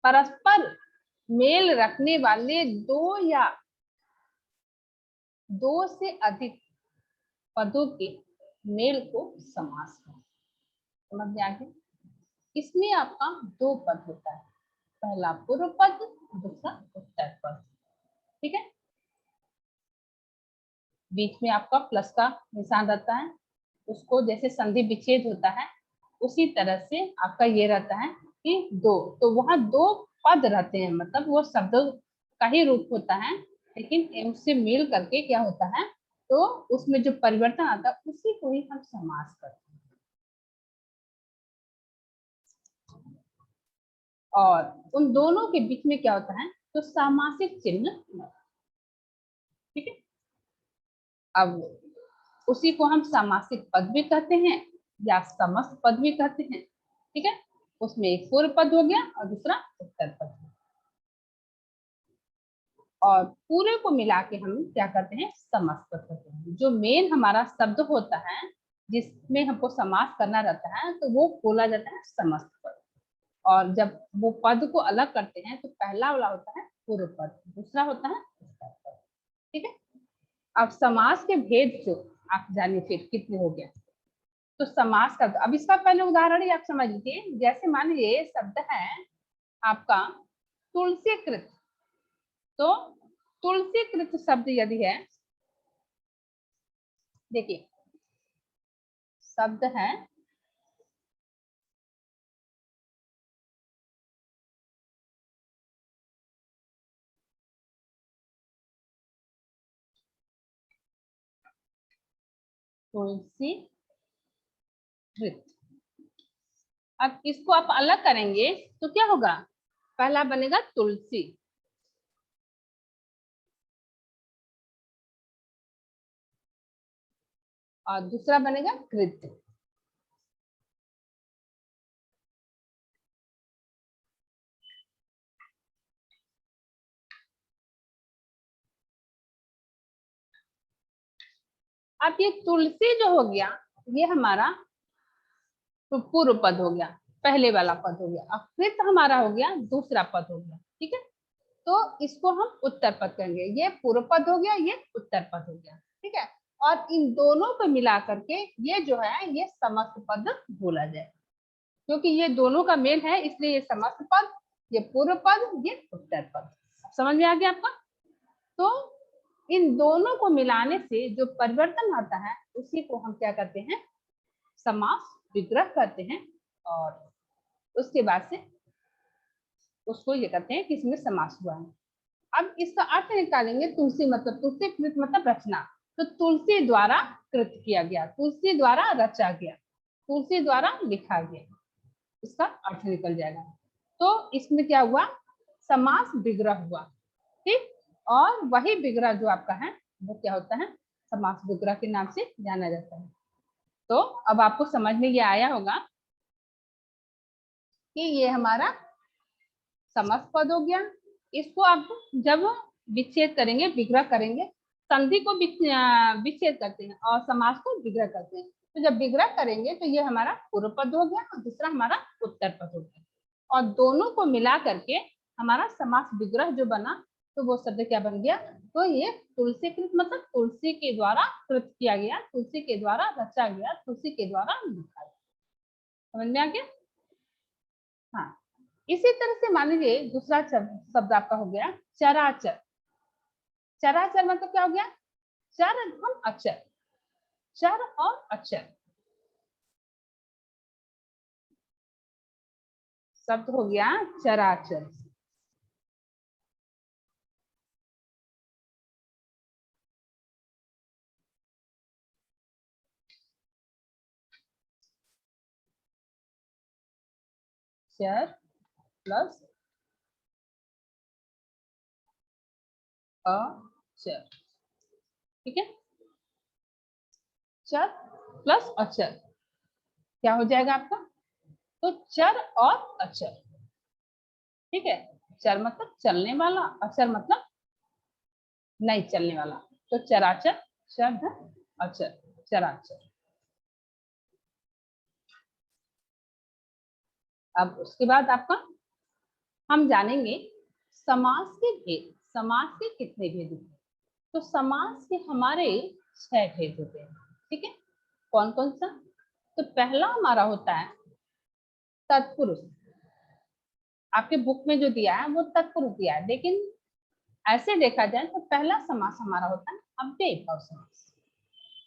परस्पर मेल रखने वाले दो या दो से अधिक पदों के मेल को समास है। समझ में आ गया? इसमें आपका दो पद होता है, पहला पूर्व पद, दूसरा उत्तर पद। ठीक है, बीच में आपका प्लस का निशान रहता है, उसको जैसे संधि विच्छेद होता है उसी तरह से आपका ये रहता है कि दो, तो वहां दो पद रहते हैं, मतलब वो शब्द का ही रूप होता है, लेकिन एम से मेल करके क्या होता है, तो उसमें जो परिवर्तन आता है उसी को ही हम समास करते हैं। और उन दोनों के बीच में क्या होता है, तो सामासिक चिन्ह। ठीक है, अब उसी को हम सामासिक पद भी कहते हैं या समस्त पद भी कहते हैं। ठीक है, उसमें एक पूर्व पद हो गया और दूसरा उत्तर पद। और पूरे को मिला के हम क्या करते हैं, समस्त पद कहते हैं। जो मेन हमारा शब्द होता है जिसमें हमको समास करना रहता है, तो वो बोला जाता है समस्त पद। और जब वो पद को अलग करते हैं तो पहला वाला होता है पूर्व पद, दूसरा होता है उत्तर पद। ठीक है, अब समास के भेद जो आप जानिए फिर कितने हो गया। तो समास का, अब इसका पहले उदाहरण ही आप समझ लीजिए। जैसे मान लीजिए शब्द है आपका तुलसीकृत, तो तुलसीकृत शब्द यदि है, देखिए शब्द है तुलसीकृत। अब इसको आप अलग करेंगे तो क्या होगा, पहला बनेगा तुलसी, और दूसरा बनेगा कृत। अब ये तुलसी जो हो गया ये हमारा तो पूर्व पद हो गया, पहले वाला पद हो गया। अब कृत हमारा हो गया दूसरा पद हो गया। ठीक है, तो इसको हम उत्तर पद कहेंगे। ये पूर्व पद हो गया, ये उत्तर पद हो गया। ठीक है, और इन दोनों को मिला करके ये जो है ये समस्त पद बोला जाए, क्योंकि ये दोनों का मेल है इसलिए ये समस्त पद, ये पूर्व पद, ये उत्तर पद। समझ में आ गया आपका? तो इन दोनों को मिलाने से जो परिवर्तन आता है उसी को हम क्या करते हैं, समास विग्रह करते हैं। और उसके बाद से उसको ये कहते हैं कि इसमें समास हुआ है। अब इसका अर्थ निकालेंगे, तुलसी मतलब, तुलसी कृत मतलब रचना, तो तुलसी द्वारा कृत किया गया, तुलसी द्वारा रचा गया, तुलसी द्वारा लिखा गया, इसका अर्थ निकल जाएगा। तो इसमें क्या हुआ, समास विग्रह हुआ। ठीक, और वही विग्रह जो आपका है वो क्या होता है, समास विग्रह के नाम से जाना जाता है। तो अब आपको समझ में ये आया होगा कि ये हमारा समस्त पद हो गया। इसको आप जब विच्छेद करेंगे, विग्रह करेंगे, संधि को विच्छेद करते हैं और समास को विग्रह करते हैं। तो जब विग्रह करेंगे तो ये हमारा पूर्व पद हो गया और दूसरा हमारा उत्तर पद हो गया, और दोनों को मिला करके हमारा समास विग्रह जो बना, तो वो शब्द क्या बन गया, तो ये तुलसीकृत मतलब तुलसी के द्वारा कृत किया गया, तुलसी के द्वारा रचा गया, तुलसी के द्वारा लिखा गया। समझ में आ गया? हाँ, इसी तरह से मान लीजिए दूसरा शब्द आपका हो गया चराचर। चराचर मतलब क्या हो गया, चर हम अक्षर, चर और अक्षर शब्द हो गया चराचर। चर प्लस अक्षर। ठीक है, चर प्लस अक्षर क्या हो जाएगा आपका, तो चर और अक्षर। ठीक है, चर मतलब चलने वाला, अक्षर मतलब नहीं चलने वाला, तो चराचर शब्द अक्षर, चराचर। अब उसके बाद आपका हम जानेंगे समास के भेद। समास के कितने भेद होते हैं? तो समास के हमारे 6 भेद होते हैं। ठीक है, कौन कौन सा? तो पहला हमारा होता है तत्पुरुष। आपके बुक में जो दिया है वो तत्पुरुष दिया है, लेकिन ऐसे देखा जाए तो पहला समास हमारा होता है अव्ययी भाव समास,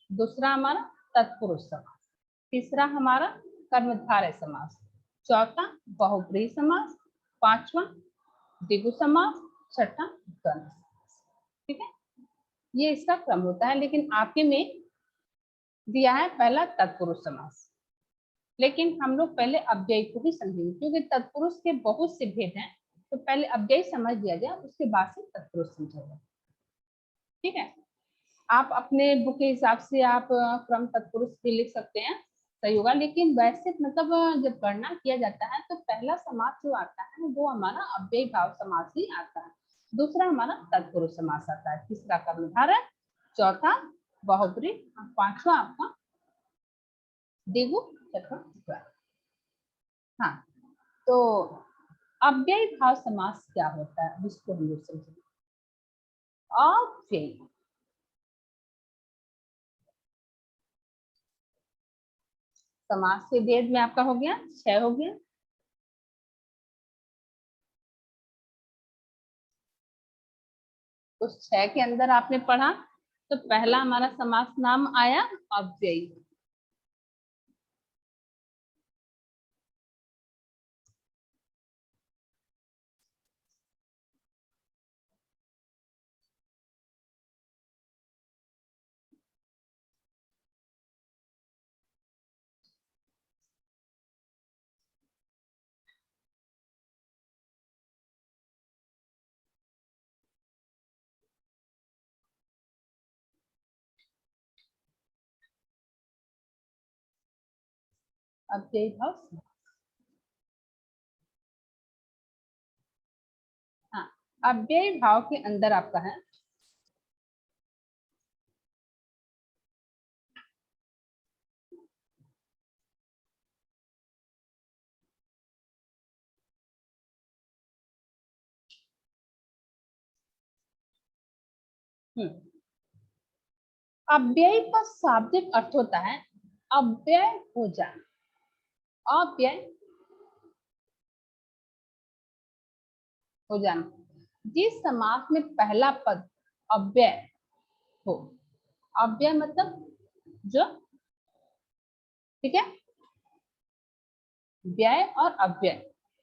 दूसरा हमारा तत्पुरुष समास, तीसरा हमारा कर्मधारय समास, चौथा बहुब्रीहि समास, पांचवा द्विगु समास, छठा द्वंद्व समास। ठीक है, ये इसका क्रम होता है। लेकिन आपके में दिया है पहला तत्पुरुष समास, लेकिन हम लोग पहले अव्ययी को ही समझेंगे, क्योंकि तत्पुरुष के बहुत से भेद हैं। तो पहले अव्ययी समझ लिया जाए, उसके बाद से तत्पुरुष समझेंगे। ठीक है, आप अपने बुक के हिसाब से आप क्रम तत्पुरुष भी लिख सकते हैं, सही होगा। लेकिन वैसे मतलब जब गणना किया जाता है तो पहला समास जो आता है वो हमारा अव्ययी भाव समास ही आता है, दूसरा हमारा तत्पुरुष समास आता है, तीसरा कर्मधारय, चौथा बहुब्रीहि, पांचवा आपका द्विगु, छठा द्वंद्व। हाँ, तो अव्ययी भाव समास क्या होता है इसको हम लोग समझेंगे। अव्ययी समास के भेद में आपका हो गया 6 हो गया। उस 6 के अंदर आपने पढ़ा तो पहला हमारा समास नाम आया अव्ययी। अव्ययी भाव समास, हाँ, अव्ययी भाव के अंदर आपका है अव्ययी का शाब्दिक अर्थ होता है अव्यय हो जाना। अव्यय हो जाना। जिस समास में पहला पद अव्यय हो, अव्यय मतलब जो, ठीक है, व्यय और अव्यय,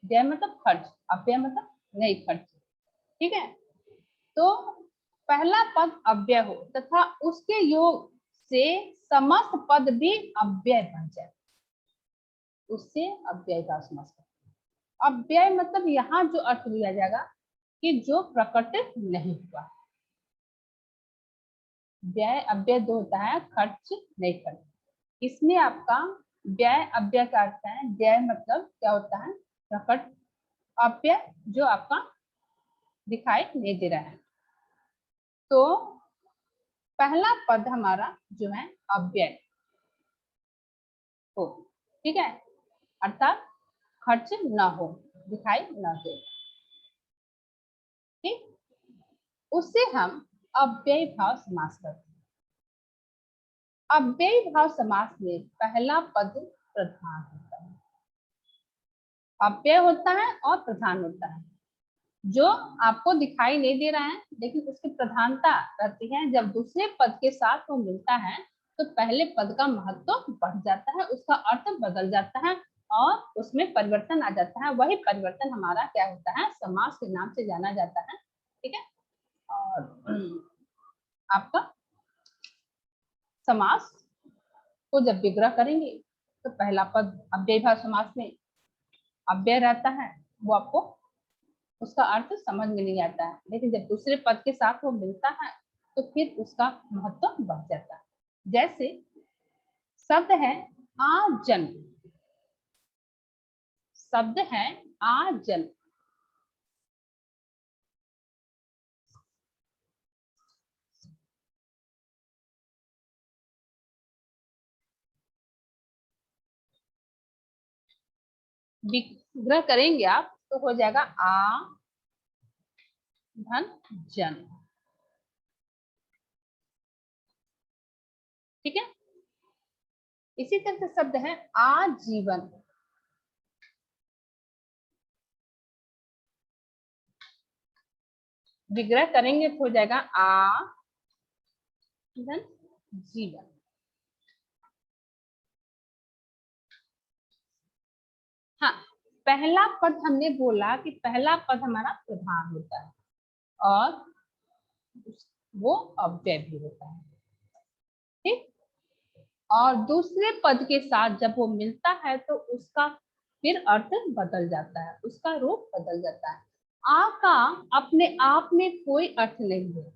व्यय मतलब खर्च, अव्यय मतलब नहीं खर्च। ठीक है, तो पहला पद अव्यय हो तथा उसके योग से समस्त पद भी अव्यय बन जाए, उससे अव्यय का समास। अव्यय मतलब यहाँ जो अर्थ लिया जाएगा कि जो प्रकटित नहीं हुआ। व्यय अव्यय दो होता है, खर्च नहीं खर्च। इसमें आपका व्यय अव्यय का अर्थ है, व्यय मतलब क्या होता है प्रकट, अव्यय जो आपका दिखाई नहीं दे रहा है। तो पहला पद हमारा जो है अव्यय हो, ठीक है, अर्थात खर्च न हो, दिखाई न दे, ठीक, उससे हम अव्ययी भाव समास करते हैं। अव्ययी भाव समास में पहला पद प्रधान होता है, अव्यय होता है और प्रधान होता है, जो आपको दिखाई नहीं दे रहा है लेकिन उसकी प्रधानता रहती है। जब दूसरे पद के साथ वो मिलता है तो पहले पद का महत्व बढ़ जाता है, उसका अर्थ बदल जाता है और उसमें परिवर्तन आ जाता है। वही परिवर्तन हमारा क्या होता है, समास के नाम से जाना जाता है। ठीक है, और आपका समास को जब विग्रह करेंगे तो पहला पद अव्ययी भाव समास में अव्यय रहता है, वो आपको उसका अर्थ समझ में नहीं आता है, लेकिन जब दूसरे पद के साथ वो मिलता है तो फिर उसका महत्व बढ़ जाता है। जैसे शब्द है आजन, शब्द है आजन, विग्रह करेंगे आप तो हो जाएगा आ धन जन। ठीक है, इसी तरह से शब्द है आजीवन। विग्रह करेंगे तो हो जाएगा आ धन जीवन। हाँ, पहला पद हमने बोला कि पहला पद हमारा प्रधान होता है और वो अव्यय भी होता है। ठीक, और दूसरे पद के साथ जब वो मिलता है तो उसका फिर अर्थ बदल जाता है, उसका रूप बदल जाता है। आ का अपने आप में कोई अर्थ नहीं है,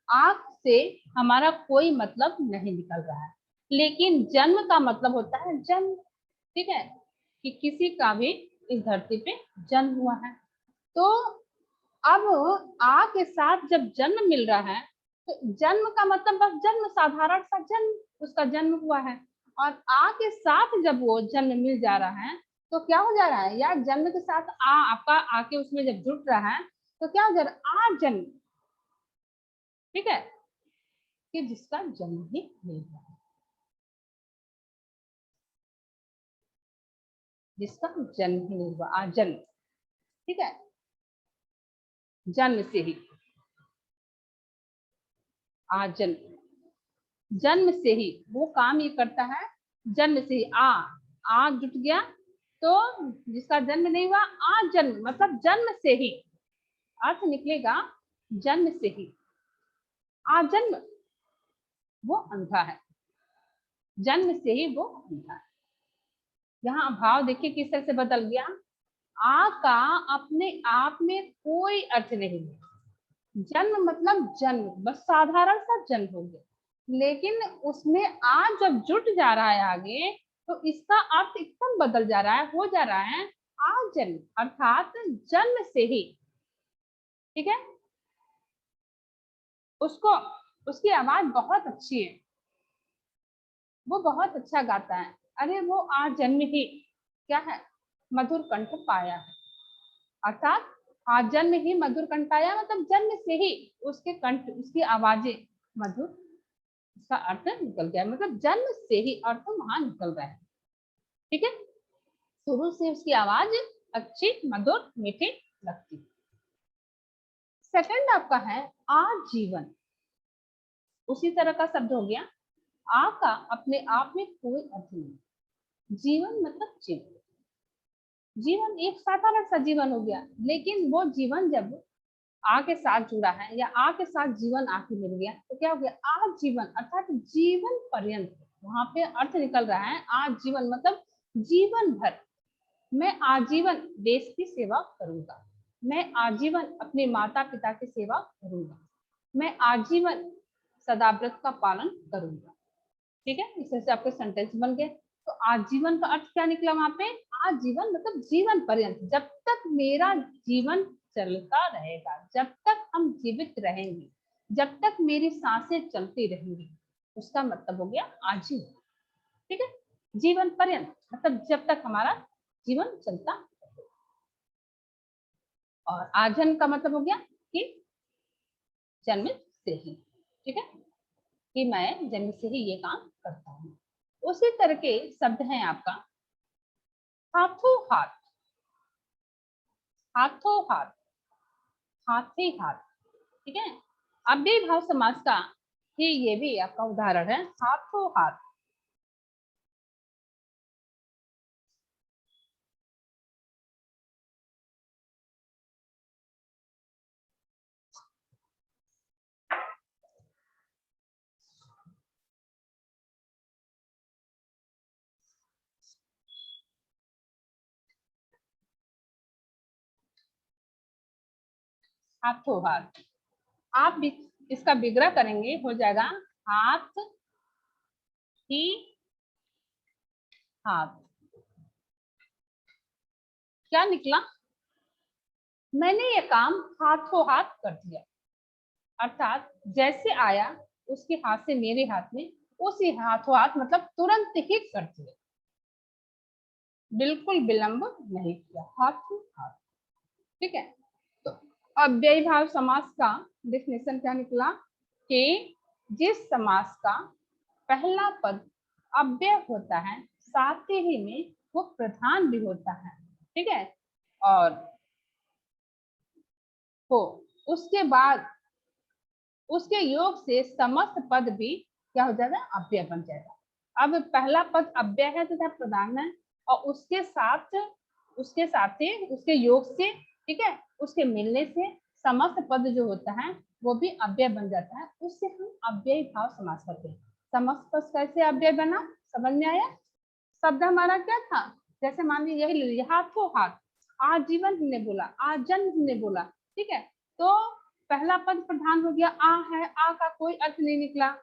आंख से हमारा कोई मतलब नहीं निकल रहा है, लेकिन जन्म का मतलब होता है जन्म। ठीक है, कि किसी का भी इस धरती पे जन्म हुआ है। तो अब आ के साथ जब जन्म मिल रहा है तो जन्म का मतलब बस जन्म, साधारण सा जन्म, उसका जन्म हुआ है। और आ के साथ जब वो जन्म मिल जा रहा है तो क्या हो जा रहा है, या जन्म के साथ आ आपका आके उसमें जब जुट रहा है तो क्या हो जा रहा है, आ जन्म। ठीक है, कि जिसका जन्म ही नहीं हुआ है, जिसका जन्म ही नहीं हुआ, आ जन्म। ठीक है, जन्म से ही, आ जन्म, जन्म से ही वो काम ये करता है, जन्म से ही आ जुट गया तो जिसका जन्म नहीं हुआ, आ जन्म मतलब जन्म से ही, अर्थ निकलेगा जन्म से ही। आ जन्म वो अंधा है, जन्म से ही वो अंधा है। यहाँ भाव देखिए किस तरह से बदल गया, आ का अपने आप में कोई अर्थ नहीं है, जन्म मतलब जन्म, बस साधारण सा जन्म हो गया, लेकिन उसमें आ जब जुट जा रहा है आगे तो इसका अर्थ एकदम बदल जा रहा है, हो जा रहा है आ जन्म अर्थात जन्म से ही। ठीक है, उसको, उसकी आवाज बहुत अच्छी है, वो बहुत अच्छा गाता है, अरे वो आ जन्म ही क्या है, मधुर कंठ पाया है, अर्थात आज जन्म ही मधुर कंठ पाया मतलब जन्म से ही उसके कंठ, उसकी आवाजें मधुर, इसका अर्थ निकल गया, मतलब जन्म से ही अर्थ वहां निकल रहा है। ठीक है, शुरू से उसकी आवाज अच्छी मधुर मीठी लगती। सेकंड आपका है आजीवन, उसी तरह का शब्द हो गया, आ का अपने आप में कोई अर्थ नहीं, जीवन मतलब जीवन, जीवन एक साधारण सा जीवन हो गया, लेकिन वो जीवन जब आ के साथ जुड़ा है या आ के साथ जीवन आके मिल गया तो क्या हो गया, आजीवन अर्थात जीवन पर्यंत, वहां पे अर्थ निकल रहा है आजीवन मतलब जीवन भर मैं आजीवन देश की सेवा करूंगा, मैं आजीवन अपने माता पिता की सेवा करूंगा, मैं आजीवन सदाव्रत का पालन करूंगा। ठीक है, इस तरह से आपके सेंटेंस बन गए। तो आजीवन का अर्थ क्या निकला वहां पे, आजीवन मतलब जीवन पर्यंत, जब तक मेरा जीवन चलता रहेगा, जब तक हम जीवित रहेंगे, जब तक मेरी सांसें चलती रहेंगी, उसका मतलब हो गया आजीवन। ठीक है, जीवन पर्यंत मतलब जब तक हमारा जीवन चलता रहे। और आजन का मतलब हो गया कि जन्म से ही। ठीक है, कि मैं जन्म से ही ये काम करता हूँ। उसी तरह के शब्द हैं आपका हाथों हाथ, हाथों हाथ, हाथे हाथ। ठीक है, अव्ययीभाव समास का ही ये भी आपका उदाहरण है, हाथों हाथ। हाथों हाथ, आप भी इसका विग्रह करेंगे हो जाएगा हाथ ही हाथ। क्या निकला, मैंने ये काम हाथों हाथ कर दिया, अर्थात जैसे आया उसके हाथ से मेरे हाथ में, उसी हाथों हाथ मतलब तुरंत ही कर दिया, बिल्कुल विलंब नहीं किया, हाथों हाथ। ठीक है। तो अव्ययी भाव समास का डेफिनेशन क्या निकला कि जिस समास का पहला पद अव्यय होता है साथ ही में वो प्रधान भी होता है, ठीक है, और हो उसके बाद उसके योग से समस्त पद भी क्या हो जाएगा, अव्यय बन जाएगा। अब पहला पद अव्यय है तथा प्रधान है, और उसके साथ उसके योग से, ठीक है, उसके मिलने से समस्त पद जो होता है वो भी अव्यय बन जाता है, उससे हम अव्ययी भाव समास करते हैं। समस्त पद कैसे अव्यय बना, समझ में आया। शब्द हमारा क्या था, जैसे मान लीजिए यही ले लीजिए, हाथों हाथ, आजीवन हमने बोला, आजन्म हमने बोला, ठीक है। तो पहला पद प्रधान हो गया, आ है, आ का कोई अर्थ नहीं निकला।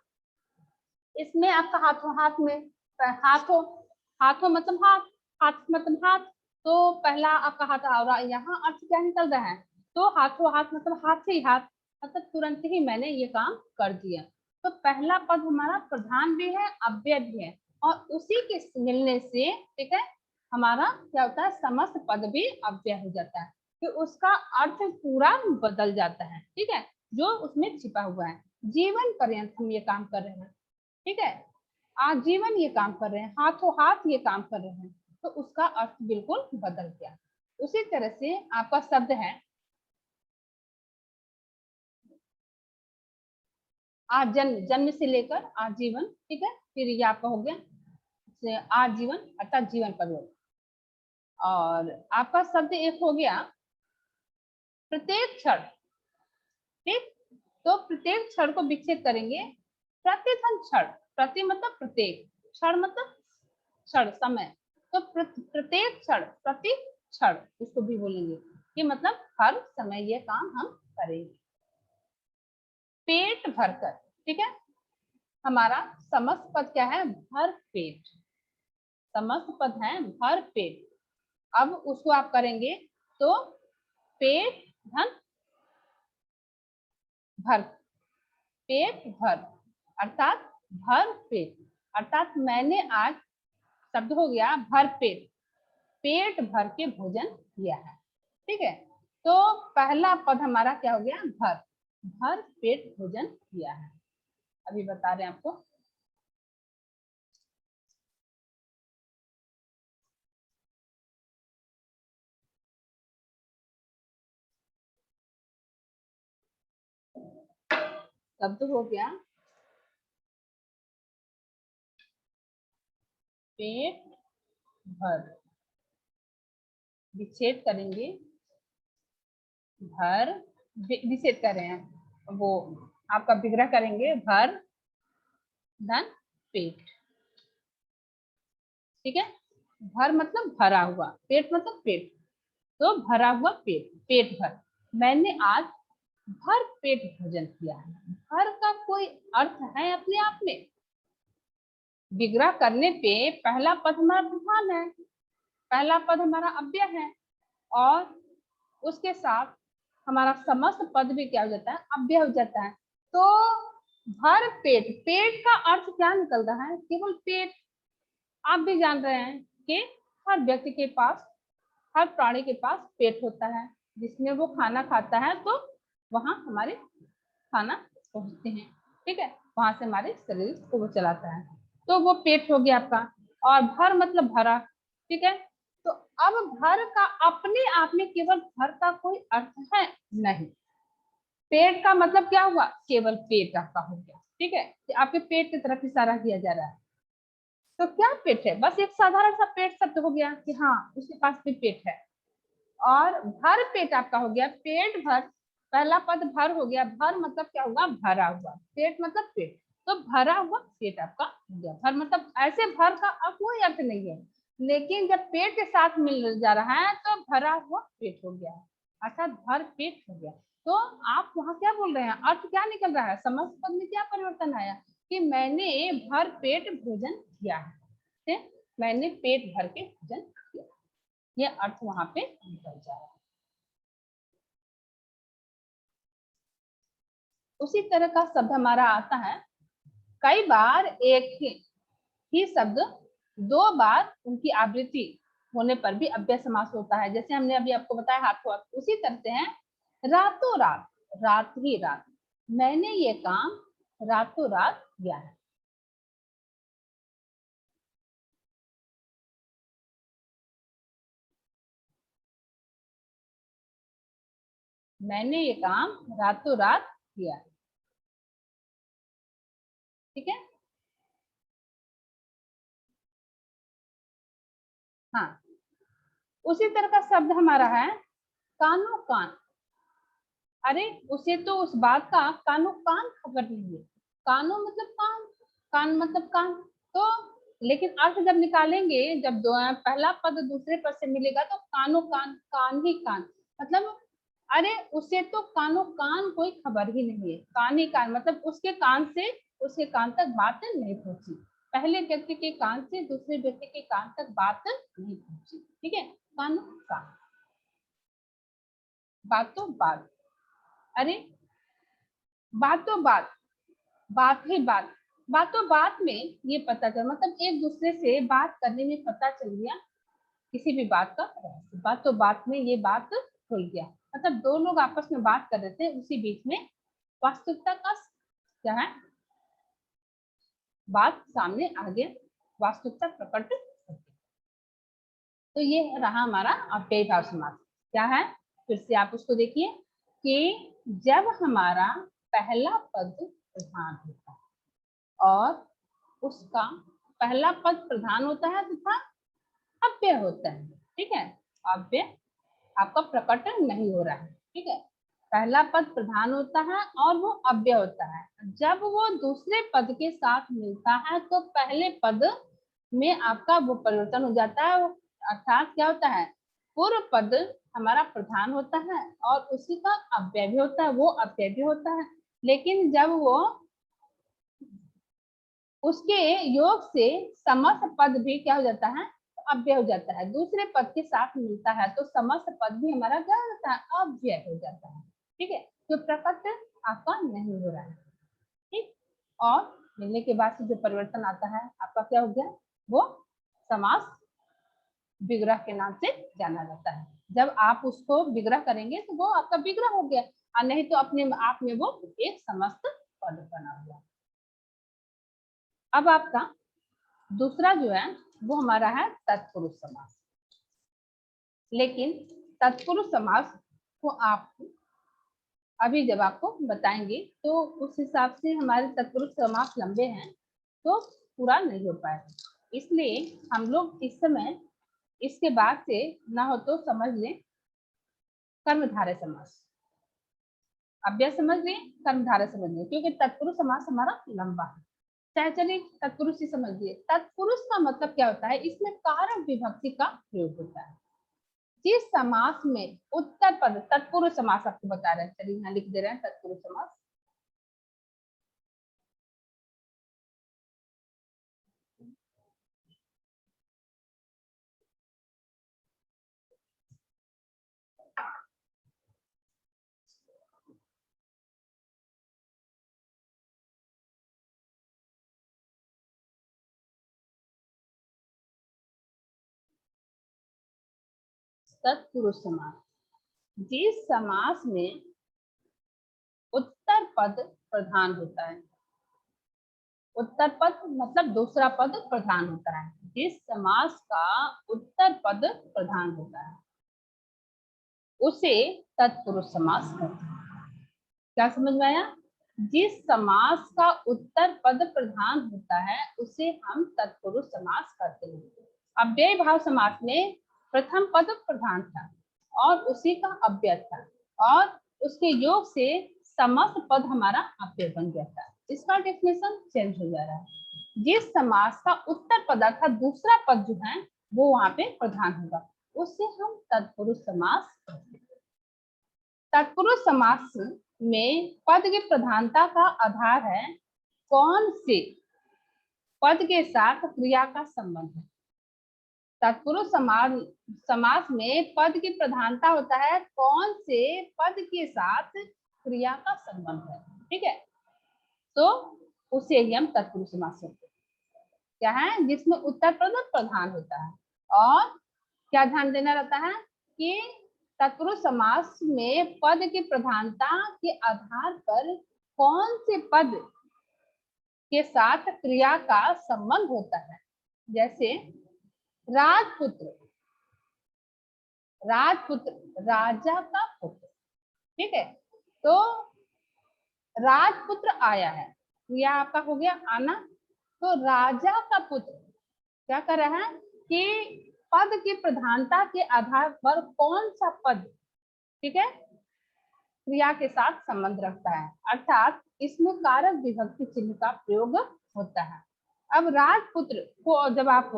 इसमें आपका हाथों हाथ में, हाथों हाथों मतलब हाथ, हाथ मतलब हाथ, तो पहला आपका हाथ आ रहा है, यहाँ अर्थ क्या निकल रहा है, तो हाथों हाथ मतलब हाथ से ही हाथ, मतलब तुरंत ही मैंने ये काम कर दिया। तो पहला पद हमारा प्रधान भी है अव्यय भी है, और उसी के मिलने से, ठीक है, हमारा क्या होता है, समस्त पद भी अव्यय हो जाता है, तो उसका अर्थ पूरा बदल जाता है, ठीक है, जो उसमें छिपा हुआ है। जीवन पर्यंत हम ये काम कर रहे हैं, ठीक है, आजीवन ये काम कर रहे हैं, हाथों हाथ ये काम कर रहे हैं, तो उसका अर्थ बिल्कुल बदल गया। उसी तरह से आपका शब्द है आजन्म, जन्म से लेकर आजीवन, ठीक है, फिर ये आपका हो गया आजीवन अर्थात जीवन पर्यंत। और आपका शब्द एक हो गया प्रत्येक क्षण, ठीक, तो प्रत्येक क्षण को विकसित करेंगे प्रतिथन क्षण, प्रति मतलब प्रत्येक, क्षण मतलब क्षण समय, तो प्रत्येक क्षण प्रति क्षण इसको भी बोलेंगे, कि मतलब हर समय ये काम हम करेंगे। पेट भरकर, ठीक है, हमारा समस्त पद क्या है, भर पेट, समस्त पद है भर पेट। अब उसको आप करेंगे तो पेट धन भर, पेट भर अर्थात भर पेट, अर्थात मैंने आज, शब्द हो गया भर पेट, पेट भर के भोजन किया है, ठीक है। तो पहला पद हमारा क्या हो गया, भर, भर पेट भोजन किया है। अभी बता रहे हैं आपको। शब्द हो गया पेट भर, विच्छेद करेंगे, भर विच्छेद कर रहे हैं, वो आपका विग्रह करेंगे, भर धन पेट, ठीक है। भर मतलब भरा हुआ, पेट मतलब पेट, तो भरा हुआ पेट, पेट भर, मैंने आज भर पेट भोजन किया है। भर का कोई अर्थ है अपने आप में, विग्रह करने पे पहला पद हमारा प्रधान है, पहला पद हमारा अव्यय है, और उसके साथ हमारा समस्त पद भी क्या हो जाता है, अव्यय हो जाता है। तो भर पेट, पेट का अर्थ क्या निकल रहा है, केवल पेट। आप भी जान रहे हैं कि हर व्यक्ति के पास, हर प्राणी के पास पेट होता है, जिसमें वो खाना खाता है तो वहां हमारे खाना पहुंचते हैं, ठीक है, वहां से हमारे शरीर को वो चलाता है, तो वो पेट हो गया आपका। और भर मतलब भरा, ठीक है। तो अब भर का अपने आप में केवल भर का कोई अर्थ है नहीं, पेट का मतलब क्या हुआ, केवल पेट आपका हो गया, ठीक है, आपके पेट की तरफ इशारा किया जा रहा है। तो क्या पेट है, बस एक साधारण सा पेट शब्द हो गया कि हाँ उसके पास भी पेट है। और भर पेट आपका हो गया, पेट भर, पहला पद भर हो गया, भर मतलब क्या होगा, भरा हुआ, पेट मतलब पेट, तो भरा हुआ पेट आपका हो गया। भर मतलब ऐसे भर का अब कोई अर्थ नहीं है, लेकिन जब पेट के साथ मिल जा रहा है तो भरा हुआ पेट हो गया, अर्थात भर पेट हो गया। तो आप वहां क्या बोल रहे हैं, अर्थ क्या निकल रहा है, समस्त पद में क्या परिवर्तन आया, कि मैंने भर पेट भोजन किया है, मैंने पेट भर के भोजन किया, ये अर्थ वहां पे निकल जाए। उसी तरह का शब्द हमारा आता है, कई बार एक ही शब्द दो बार उनकी आवृत्ति होने पर भी अव्यय समास होता है। जैसे हमने अभी आपको बताया हाथों हाथ, उसी तरह से है रातों रात, रात ही रात, मैंने ये काम रातों रात किया है। मैंने ये काम रातों रात किया है। ठीक है। हाँ, उसी तरह का शब्द हमारा है कानो कान। अरे उसे तो उस बात का कानो कान खबर नहीं है। कानो मतलब कान, कान मतलब कान। तो लेकिन अर्थ जब निकालेंगे, जब पहला पद दूसरे पद से मिलेगा तो कानो कान, कान ही कान, मतलब अरे उसे तो कानो कान कोई खबर ही नहीं है। कान ही कान मतलब उसके कान से उसके कान तक बात नहीं पहुंची। पहले व्यक्ति के कान से दूसरे व्यक्ति के कान तक बात नहीं पहुंची। ठीक है, कानो कान, बातों बात। अरे बातों बात, बात ही बात, बातों बात में ये पता चल, मतलब एक दूसरे से बात करने में पता चल गया किसी भी बात का रहस्य। बातों बात में ये बात खुल गया, मतलब दो लोग आपस में बात कर रहे थे, उसी बीच में वास्तविकता का क्या है, बात सामने आ गया, वास्तविकता प्रकट हो गई। तो ये रहा हमारा अव्ययी भाव समास। क्या है, फिर से आप उसको देखिए कि जब हमारा पहला पद प्रधान होता है और उसका पहला पद प्रधान होता है तथा अव्यय होता है। ठीक है, अव्यय आपका प्रकट नहीं हो रहा है। ठीक है, पहला पद प्रधान होता है और वो अव्यय होता है। जब वो दूसरे पद के साथ मिलता है तो पहले पद में आपका वो परिवर्तन हो जाता है। अर्थात क्या होता है, पूर्व पद हमारा प्रधान होता है और उसी का अव्यय भी होता है, वो अव्यय भी होता है। लेकिन जब वो उसके योग से समस्त पद भी क्या हो जाता है, अव्यय हो जाता है। दूसरे पद के साथ मिलता है तो समस्त पद भी हमारा क्या हो जाता है, अव्यय हो जाता है। ठीक है, जो प्रकट आपका नहीं हो रहा है। ठीक, और मिलने के बाद से जो परिवर्तन आता है आपका क्या हो गया, वो समास विग्रह के नाम से जाना जाता है। जब आप उसको विग्रह करेंगे तो वो आपका विग्रह हो गया, और नहीं तो अपने आप में वो एक समस्त पद बना हुआ। अब आपका दूसरा जो है वो हमारा है तत्पुरुष समास। लेकिन तत्पुरुष समास को आप अभी जब आपको बताएंगे तो उस हिसाब से हमारे तत्पुरुष समास लंबे हैं तो पूरा नहीं हो पाएगा। इसलिए हम लोग इस समय इसके बाद से ना हो तो समझ लें कर्मधारय समास। अव्यय समझ लें, कर्मधारय समझ लें, क्योंकि तत्पुरुष समास हमारा लंबा है। चाहे चलिए तत्पुरुष ही समझिए। तत्पुरुष का मतलब क्या होता है, इसमें कारक विभक्ति का प्रयोग होता है। जिस समास में उत्तर पद, तत्पुरुष समास आपको बता रहे हैं, चलिए यहाँ लिख दे रहे हैं तत्पुरुष समास। तत्पुरुष समास, जिस समास में उत्तर पद प्रधान होता है, उत्तर पद मतलब दूसरा पद प्रधान होता है, जिस समास का उत्तर पद प्रधान होता है उसे तत्पुरुष समास कहते हैं। क्या समझ में आया, जिस समास का उत्तर पद प्रधान होता है उसे हम तत्पुरुष समास कहते हैं। अव्यय भाव समास में प्रथम पद प्रधान था और उसी का अव्यय था और उसके योग से समस्त पद हमारा अव्यय बन गया था। इसका डेफिनेशन चेंज हो जा रहा है। जिस समास का उत्तर पद अर्थात दूसरा पद जो है वो वहां पे प्रधान होगा उससे हम तत्पुरुष समास कहते हैं। तत्पुरुष समास में पद की प्रधानता का आधार है कौन से पद के साथ क्रिया का संबंध है। तत्पुरुष समास में पद की प्रधानता होता है कौन से पद के साथ क्रिया का संबंध है। ठीक है, तो उसे ही हम तत्पुरुष समास कहते हैं। क्या है, जिसमें उत्तर पद प्रधान होता है और क्या ध्यान देना रहता है कि तत्पुरुष समास में पद की प्रधानता के आधार पर कौन से पद के साथ क्रिया का संबंध होता है। जैसे राजपुत्र, राजपुत्र राजा का पुत्र, ठीक है। तो राजपुत्र आया है, क्रिया आपका हो गया आना। तो राजा का पुत्र क्या कर रहा है कि पद की प्रधानता के आधार पर कौन सा पद, ठीक है, क्रिया के साथ संबंध रखता है, अर्थात इसमें कारक विभक्ति चिन्ह का प्रयोग होता है। अब राजपुत्र को जब आप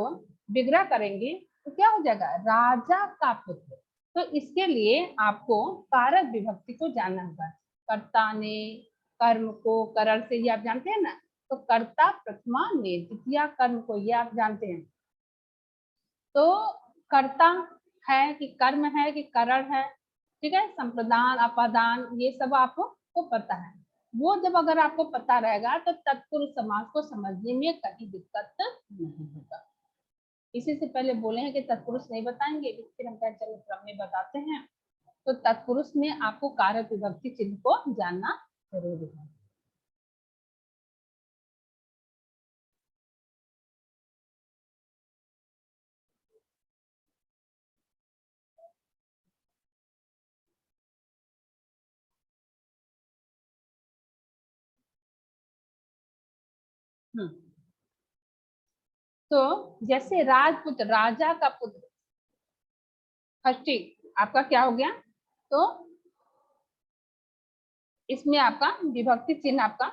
विग्रह करेंगे तो क्या हो जाएगा, राजा का पुत्र। तो इसके लिए आपको कारक विभक्ति को जानना होगा। कर्ता ने, कर्म को, करण से, ये आप जानते हैं ना। तो कर्ता प्रथमा ने, द्वितीया कर्म को, ये आप जानते हैं। तो कर्ता है कि कर्म है कि करण है, ठीक है। संप्रदान, अपादान, ये सब आपको पता है। वो जब अगर आपको पता रहेगा तो तत्पुरुष समास को समझने में कहीं दिक्कत नहीं होगा। इसी से पहले बोले हैं कि तत्पुरुष नहीं बताएंगे, फिर हम चलो क्रम में बताते हैं। तो तत्पुरुष में आपको कारक विभक्ति चिन्ह को जानना जरूरी है। तो जैसे राजपुत्र, राजा का पुत्र, षष्ठी आपका क्या हो गया। तो इसमें आपका विभक्ति चिन्ह आपका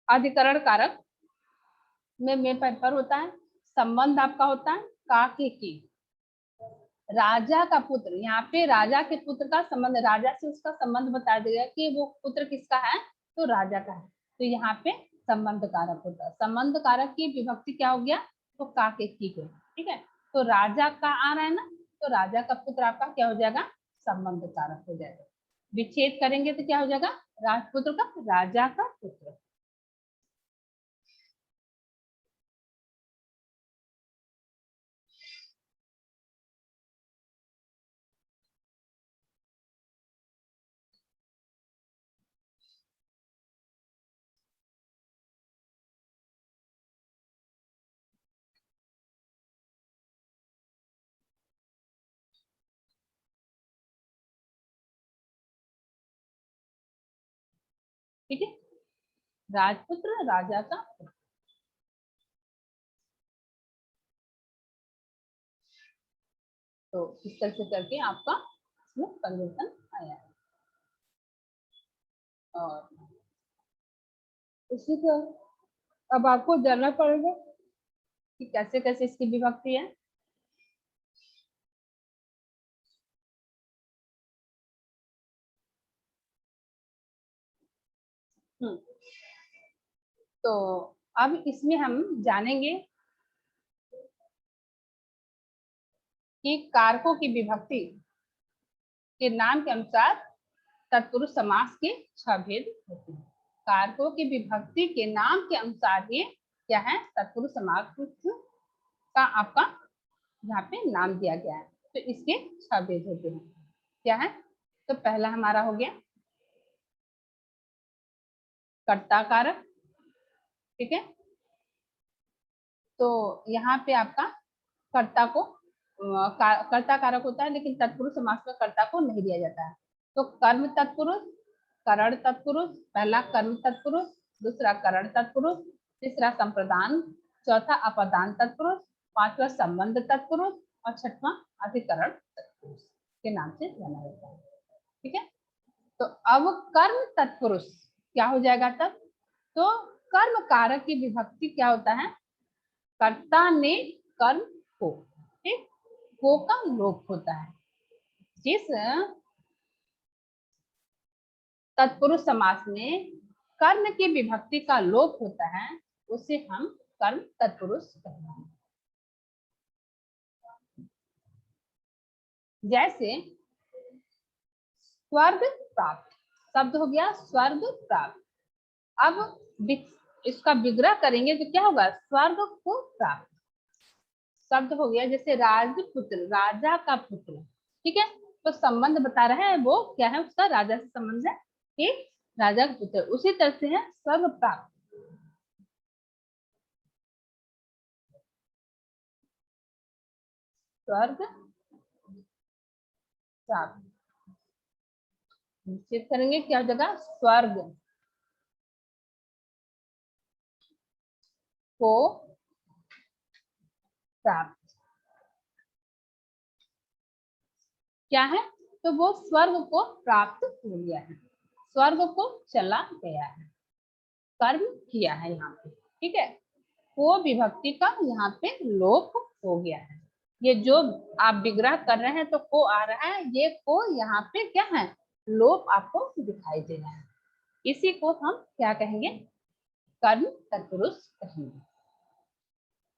अधिकरण कारक में पर होता है। संबंध आपका होता है का के की। राजा का पुत्र, यहाँ पे राजा के पुत्र का संबंध, राजा से उसका संबंध बता दिया कि वो पुत्र किसका है, तो राजा का है। तो यहाँ पे संबंध कारक होता है। संबंध कारक की विभक्ति क्या हो गया, तो का के की को, ठीक है। तो राजा का आ रहा है ना, तो राजा का पुत्र आपका क्या हो जाएगा, संबंध कारक हो जाएगा। विच्छेद करेंगे तो क्या हो जाएगा, राजपुत्र का राजा का पुत्र। ठीक है, राजपुत्र राजा का पुत्र। तो इस तरह से करके आपका इसमें परिवर्तन आया है। और उसी तरह अब आपको जानना पड़ेगा कि कैसे कैसे इसकी विभक्ति है। तो अब इसमें हम जानेंगे कि कारकों की विभक्ति के नाम के अनुसार तत्पुरुष समास के 6 भेद होते हैं। कारकों की विभक्ति के नाम के अनुसार ये क्या है, तत्पुरुष समास का आपका यहाँ पे नाम दिया गया है। तो इसके 6 भेद होते हैं। क्या है, तो पहला हमारा हो गया कर्ता कारक, ठीक है। तो यहाँ पे आपका कर्ता को कर्ता कारक होता है, लेकिन तत्पुरुष समास में कर्ता को नहीं दिया जाता है। तो कर्म तत्पुरुष, करण तत्पुरुष, पहला कर्म तत्पुरुष, दूसरा करण तत्पुरुष, तीसरा संप्रदान, चौथा अपदान तत्पुरुष, पांचवा संबंध तत्पुरुष और छठवां अधिकरण तत्पुरुष के नाम से जाना जाता है। ठीक है, तो अब कर्म तत्पुरुष क्या हो जाएगा तब, तो कर्म कारक की विभक्ति क्या होता है, कर्ता ने कर्म को, ठीक, को का लोप होता है। जिस तत्पुरुष समास में कर्म की विभक्ति का लोप होता है उसे हम कर्म तत्पुरुष कहते हैं। जैसे स्वर्ग प्राप्त शब्द हो गया, स्वर्ग प्राप्त। अब इसका विग्रह करेंगे तो क्या होगा, स्वर्ग को प्राप्त। शब्द हो गया जैसे राजपुत्र, राजा का पुत्र, ठीक है। तो संबंध बता रहा है वो क्या है, उसका राजा से संबंध है कि राजा का पुत्र। उसी तरह से है स्वर्ग प्राप्त, स्वर्ग प्राप्त निश्चित करेंगे क्या हो जाएगा, स्वर्ग को प्राप्त, क्या है, तो वो स्वर्ग को प्राप्त हो गया है, स्वर्ग को चला गया है, कर्म किया है यहाँ पे, ठीक है। को विभक्ति का यहाँ पे लोप हो गया है। ये जो आप विग्रह कर रहे हैं तो को आ रहा है, ये को यहाँ पे क्या है, लोप आपको दिखाई दे रहा है। इसी को हम क्या कहेंगे, कर्म तत्पुरुष कहेंगे।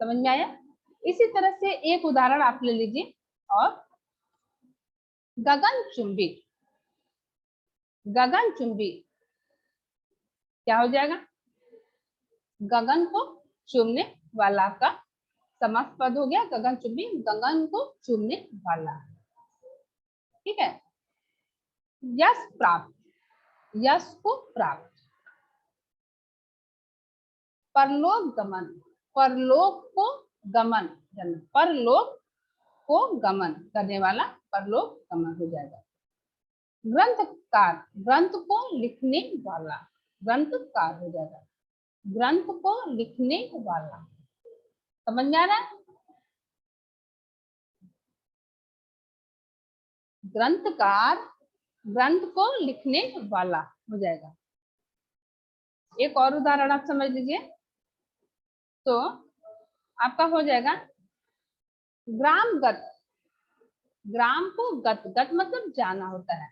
समझ में आया। इसी तरह से एक उदाहरण आप ले लीजिए, और गगनचुंबी, गगनचुंबी क्या हो जाएगा, गगन को चूमने वाला का समास पद हो गया गगनचुंबी, गगन को चूमने वाला, ठीक है। यश प्राप्त, यश को प्राप्त, परलोक गमन, परलोक को गमन, परलोक को गमन करने वाला परलोक गमन हो जाएगा। ग्रंथकार, ग्रंथ को लिखने वाला, ग्रंथकार हो जाएगा, ग्रंथ को लिखने वाला। समझ में आ रहा है। ग्रंथकार, ग्रंथ को लिखने वाला हो जाएगा। एक और उदाहरण आप समझ लीजिए, तो आपका हो जाएगा ग्रामगत, ग्राम को गत, गत मतलब जाना होता है।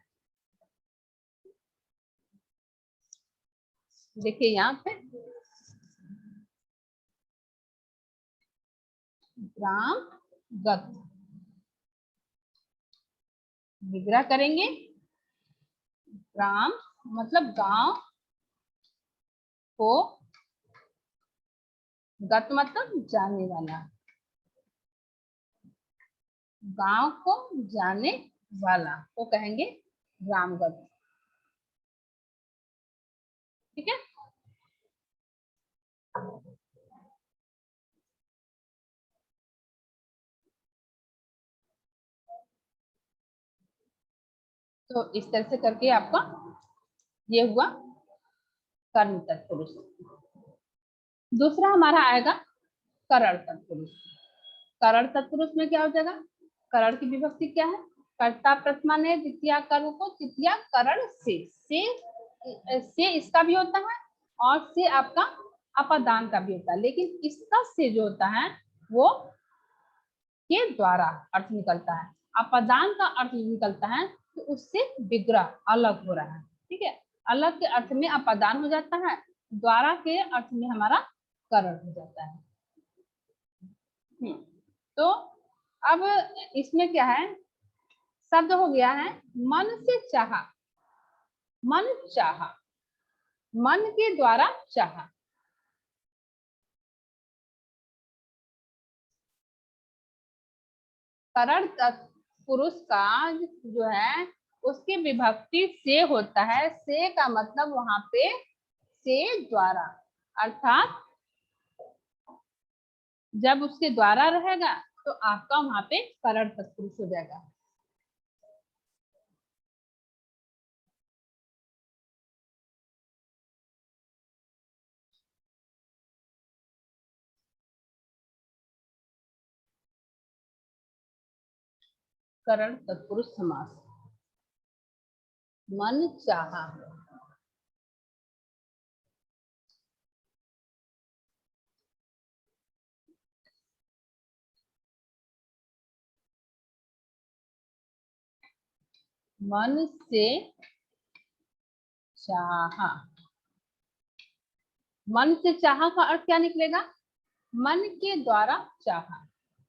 देखिए यहाँ पे ग्रामगत, विग्रह करेंगे, ग्राम मतलब गांव को, गत मतलब जाने वाला, गांव को जाने वाला को कहेंगे ग्रामगत, ठीक है। तो इस तरह से करके आपका ये हुआ कर्म तत्पुरुष। दूसरा हमारा आएगा करण तत्पुरुष। करण तत्पुरुष में क्या हो जाएगा, करण की विभक्ति क्या है, कर्ता प्रथमा ने द्वितीय कर्म को तृतीया करण से इसका भी होता है, और से आपका अपादान का भी होता है, लेकिन इसका से जो होता है वो के द्वारा अर्थ निकलता है, अपादान का अर्थ निकलता है, तो उससे विग्रह अलग हो रहा है, ठीक है। अलग के अर्थ में अपादान हो जाता है, द्वारा के अर्थ में हमारा करण हो जाता है। तो अब इसमें क्या है, शब्द हो गया है मन से चाहा, मन चाहा, मन के द्वारा चाहा, करण पुरुष का जो है उसकी विभक्ति से होता है, से का मतलब वहां पे से द्वारा, अर्थात जब उसके द्वारा रहेगा तो आपका वहां पे करण तत्पुरुष हो जाएगा। करण तत्पुरुष समास, मन चाहा, मन से चाहा, मन से चाहा का अर्थ क्या निकलेगा, मन के द्वारा चाहा,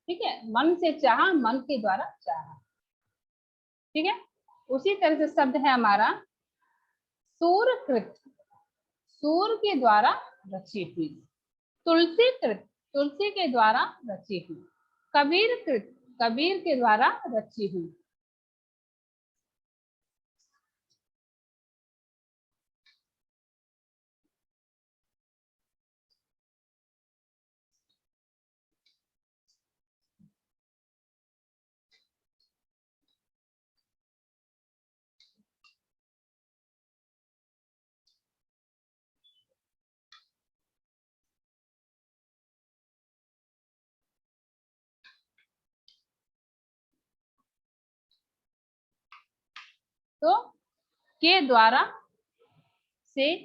ठीक है। मन से चाहा, मन के द्वारा चाहा, ठीक है। उसी तरह से शब्द है हमारा सूरकृत, सूर के द्वारा रची हुई, तुलसी कृत, तुलसी के द्वारा रची हुई, कबीर कृत, कबीर के द्वारा रची हुई। तो के द्वारा से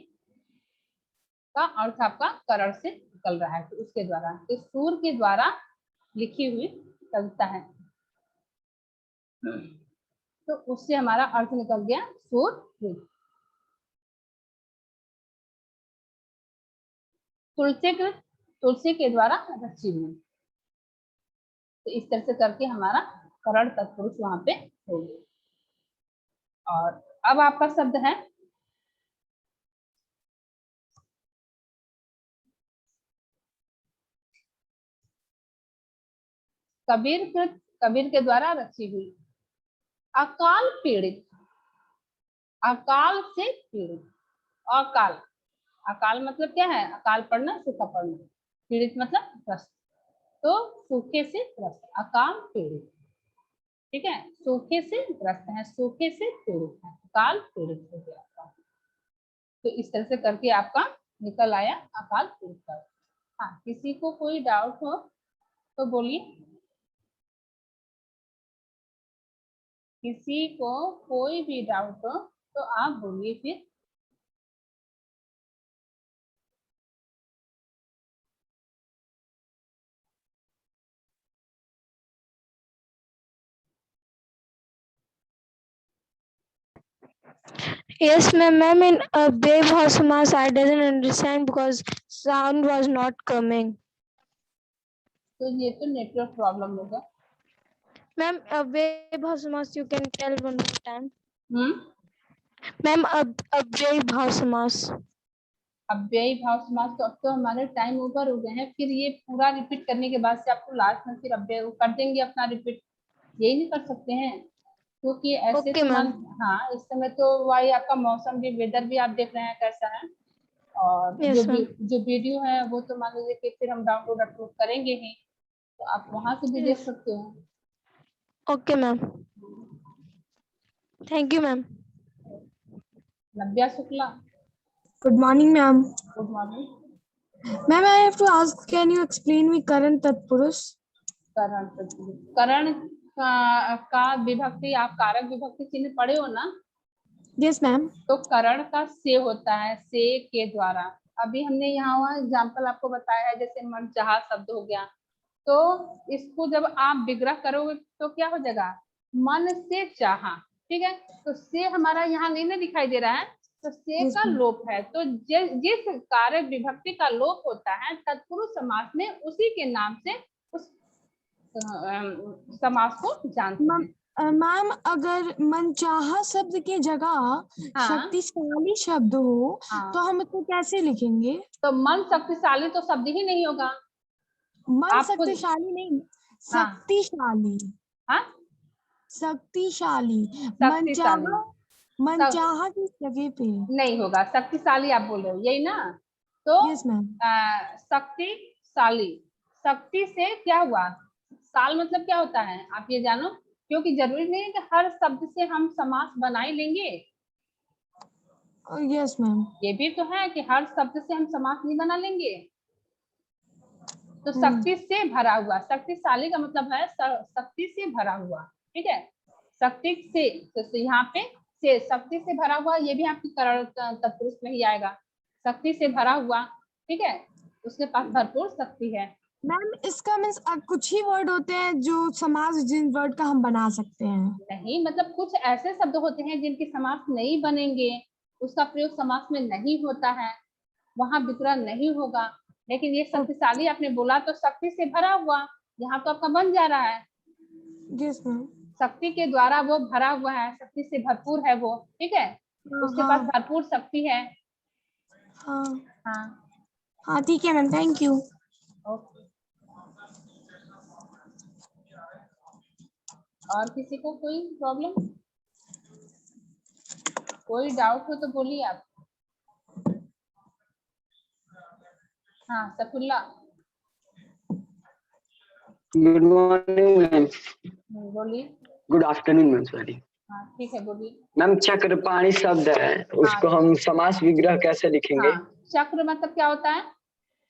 का अर्थ आपका करण से निकल रहा है, तो उसके द्वारा, तो सूर के द्वारा लिखी हुई कविता है, तो उससे हमारा अर्थ निकल गया सूर। तुलसीकृत, तुलसी के द्वारा रची हुई, तो इस तरह से करके हमारा करण तत्पुरुष वहां पे हो गया। और अब आपका शब्द है कबीर कृत, कबीर के द्वारा रची हुई। अकाल पीड़ित, अकाल से पीड़ित, अकाल, अकाल मतलब क्या है, अकाल पड़ना, सूखा पड़ना, पीड़ित मतलब ग्रस्त, तो सूखे से ग्रस्त, अकाल पीड़ित, ठीक है, सूखे से ग्रस्त है, सूखे से पीड़ित है, अकाल पीड़ित हो गया आपका। तो इस तरह से करके आपका निकल आया अकाल पीड़ित का। हाँ, किसी को कोई डाउट हो तो बोलिए, किसी को कोई भी डाउट हो तो आप बोलिए फिर। Yes, ma'am. In Brave Horse Mass, I didn't understand because sound was not coming. तो ये तो नेटवर्क प्रॉब्लम होगा। Ma'am, Brave Horse Mass, you can tell one more time. Hmm, Ma'am, Brave Horse Mass. अव्ययी भाव समास, तो अब तो हमारे टाइम ओवर हो गए हैं, फिर ये पूरा रिपीट करने के बाद से आपको लास्ट में फिर अव्यय कर देंगे अपना रिपीट, यही नहीं कर सकते हैं, क्योंकि ऐसे Okay, तो ma'am. हाँ, इस समय तो वही आपका मौसम भी, वेदर भी आप देख रहे हैं कैसा है, और Yes, ma'am. जो वीडियो है वो तो मान लीजिए कि फिर हम डाउनलोड अपलोड करेंगे ही, तो आप वहां से भी देख Yes. सकते हो। Okay, ma'am. Thank you, ma'am. Navya Shukla, Good morning, ma'am. Good morning. Ma'am, I have to ask, can you explain me current Tatpurush? करण, करण का विभक्ति, आप कारक विभक्ति चिन्ह पढ़े हो ना, Yes, ma'am. तो करण का से होता है, से के द्वारा। अभी हमने यहाँ वहाँ एग्जाम्पल आपको बताया है, जैसे मनचाहा शब्द हो गया, तो इसको जब आप विग्रह करोगे तो क्या हो जाएगा, मन से चाहा, ठीक है, तो से हमारा यहाँ नहीं ना दिखाई दे रहा है, तो से Yes, का ma'am. लोप है, तो जिस कार्य विभक्ति का लोप होता है तत्पुरुष समास में, उसी के नाम से उस समास को जानते हैं। मैम, अगर मनचाहा शब्द की जगह हाँ, शक्तिशाली शब्द हो हाँ, तो हम इसको कैसे लिखेंगे? तो मन शक्तिशाली तो शब्द ही नहीं होगा, मन आपको, शक्तिशाली नहीं, हाँ, शक्तिशाली, हाँ, शक्तिशाली। शक्तिशाली, मनचाहा, मनचाहा की जगह पे। नहीं होगा, शक्तिशाली आप बोल रहे हो यही ना, तो यस मैम। शक्तिशाली, शक्ति से क्या हुआ, साल मतलब क्या होता है आप ये जानो, क्योंकि जरूरी नहीं है कि हर शब्द से हम समास बना ही लेंगे, यस मैम। ये भी तो है कि हर शब्द से हम समास नहीं बना लेंगे, तो शक्ति से भरा हुआ, शक्तिशाली का मतलब है शक्ति से भरा हुआ, ठीक है, शक्ति से, तो यहाँ पे से शक्ति से भरा हुआ, ये भी आपकी करण तत्पुरुष में ही आएगा, शक्ति से भरा हुआ, ठीक है, उसके पास भरपूर शक्ति है। मैम, इसका मीन्स कुछ ही वर्ड होते हैं जो समास जिन वर्ड का हम बना सकते हैं? नहीं, मतलब कुछ ऐसे शब्द होते हैं जिनके समास नहीं बनेंगे, उसका प्रयोग समास में नहीं होता है, वहां विग्रह नहीं होगा, लेकिन ये शक्तिशाली आपने बोला तो शक्ति से भरा हुआ, यहाँ तो आपका बन जा रहा है, यस मैम। शक्ति के द्वारा वो भरा हुआ है, शक्ति से भरपूर है वो, ठीक है, उसके पास भरपूर शक्ति है। हाँ हाँ, हाँ, ठीक है मैम, थैंक यू। ओके। और किसी को कोई प्रॉब्लम, कोई डाउट हो तो बोलिए आप। हाँ सफुल्ला, गुड मॉर्निंग मैम। बोलिए। Good afternoon ma'am, sorry. हाँ ठीक है बोलिए। मैम चक्रपाणी शब्द है, उसको हम समास विग्रह कैसे लिखेंगे? हाँ चक्र मतलब क्या होता है?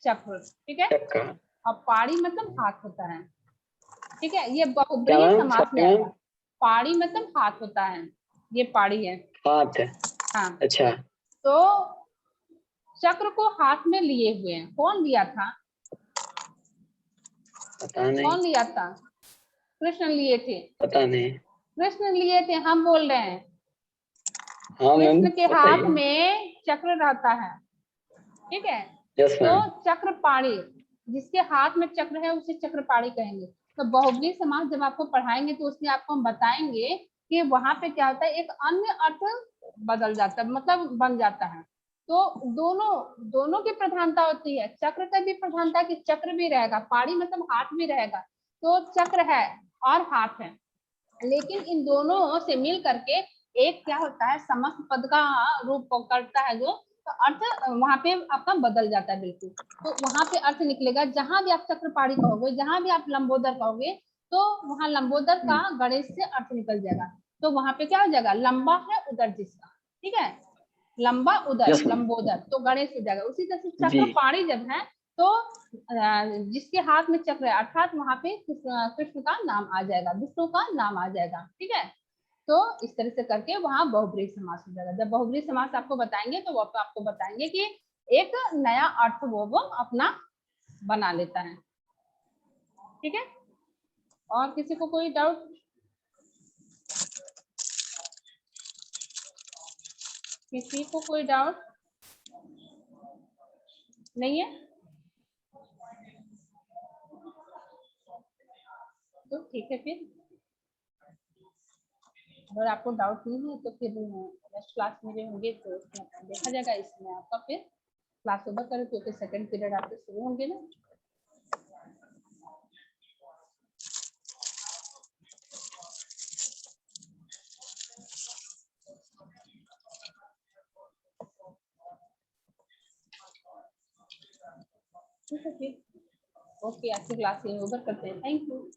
चक्र, ठीक है। चक्र। और पाड़ी मतलब हाथ होता है, ठीक है। ये क्या बहुब्रीहि मैम? समास में मैम आएगा। पाड़ी मतलब हाथ होता है, ये पाड़ी है। हाथ है। हाँ अच्छा। तो चक्र को हाथ में लिए हुए हैं, कौन लिया था? पता नहीं। कौन लिया था? कृष्ण लिए थे। पता नहीं। कृष्ण लिए थे, हम बोल रहे हैं। हाँ मैम कृष्ण के हाथ बताइए। में चक्र रहता है, ठीक है। यस तो मैम। चक्रपाणी, जिसके हाथ में चक्र है उसे चक्रपाणी कहेंगे। तो बहुब्रीहि समास जब आपको पढ़ाएंगे तो उसमें आपको हम बताएंगे कि वहां पे क्या होता है, एक अन्य अर्थ बदल जाता है, मतलब बन जाता है। तो दोनों की प्रधानता होती है। चक्र का भी प्रधानता है कि चक्र भी रहेगा, पाड़ी मतलब हाथ भी रहेगा। तो चक्र है और हाथ है, लेकिन इन दोनों से मिल करके एक क्या होता है, समस्त पद का रूप पकड़ता है, जो तो अर्थ वहां पे आपका बदल जाता है बिल्कुल। तो वहां पे अर्थ निकलेगा, जहां भी आप चक्रपाणी कहोगे, जहां भी आप लंबोदर कहोगे, तो वहां लंबोदर का गणेश से अर्थ निकल जाएगा। तो वहां पे क्या हो जाएगा, लंबा है उदर जिसका, ठीक है, लंबा उदर यस मैम। लंबोदर, तो गणेश हो जाएगा। उसी तरह से जी। चक्रपाणी जब है तो जिसके हाथ में चक्र है, अर्थात वहां पे कृष्ण का नाम आ जाएगा, विष्णु का नाम आ जाएगा, ठीक है। तो इस तरह से करके वहां बहुब्रीहि समास हो जाएगा। जब बहुब्रीहि समास आपको बताएंगे तो वो आपको बताएंगे कि एक नया अर्थ वो अपना बना लेता है, ठीक है। और किसी को कोई डाउट? किसी को कोई डाउट नहीं है? तो ठीक है, फिर अगर आपको डाउट नहीं है तो फिर नेक्स्ट क्लास में जो होंगे तो उसमें देखा जाएगा। इसमें आपका फिर क्लास ओवर करो, क्योंकि सेकंड पीरियड आपके शुरू होंगे ना। ठीक है फिर, ओके, आज की क्लास यहीं ओवर करते हैं। Thank you.